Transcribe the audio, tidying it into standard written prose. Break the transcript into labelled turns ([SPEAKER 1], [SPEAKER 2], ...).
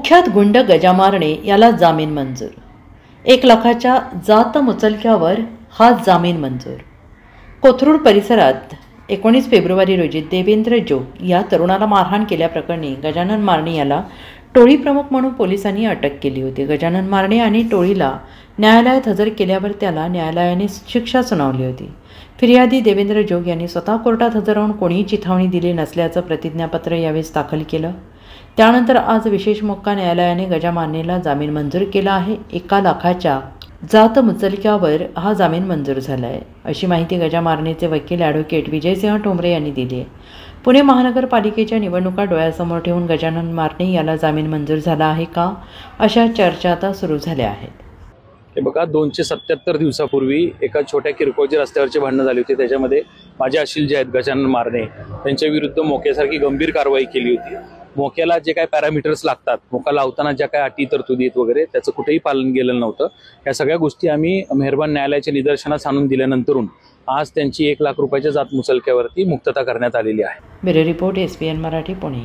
[SPEAKER 1] कुख्यात गुंड गजा मारणे याला जामीन मंजूर। 1 लाखाच्या जात मुचलक्यावर हा जामीन मंजूर। कोथरूड परिसरात 19 फेब्रुवारी रोजी देवेंद्र जोग या तरुणाला मारहाण केल्याप्रकरणी गजानन मारणे याला टोळी प्रमुख म्हणून पोलिसांनी अटक केली होती। गजानन मारणे आणि टोळीला न्यायालयात हजर केल्यावर त्याला न्यायालयाने शिक्षा सुनावली होती। फिर्यादी देवेंद्र जोग यांनी स्वतः कोर्टात हजर राहून कोणीही चिथावणी दिली नसल्याचं प्रतिज्ञापत्र यावेळी दाखल केलं। त्यानंतर आज विशेष मोक्का न्यायालयाने गजा मारणेला जामीन मंजूर केला आहे। 1 लाखाच्या जात मुचलक्यावर हा जामीन मंजूर झाला आहे, अशी माहिती गजा मारणेचे वकील ॲडव्होकेट विजयसिंह ठोंबरे यांनी दिली आहे। पुणे महानगरपालिकेच्या निवडणुका डोळ्यासमोर ठेवून गजानन मारणे याला जामीन मंजूर झाला आहे का, अशा चर्चा आता सुरू झाल्या आहेत।
[SPEAKER 2] हे बघा, 277 दिवसापूर्वी एका छोट्या किरकोळच्या रस्त्यावरची भांडणं झाली होती। त्याच्यामध्ये माझे अशील जे आहेत गजानन मारणे त्यांच्या विरुद्ध मोक्यासारखी गंभीर कारवाई केली होती। मोक्याला जे काय पॅरामीटर्स लागतात, मोका लावताना ज्या काय अटी तरतुदीत वगैरे त्याचं कुठेही पालन केलं नव्हतं। या सगळ्या गोष्टी आम्ही मेहरबान न्यायालयाच्या निदर्शनास आणून दिल्यानंतरून आज त्यांची 1 लाख रुपयाच्या जात मुचलक्यावरती मुक्तता करण्यात आलेली आहे।
[SPEAKER 1] Bureau report SBN Marathi Pune.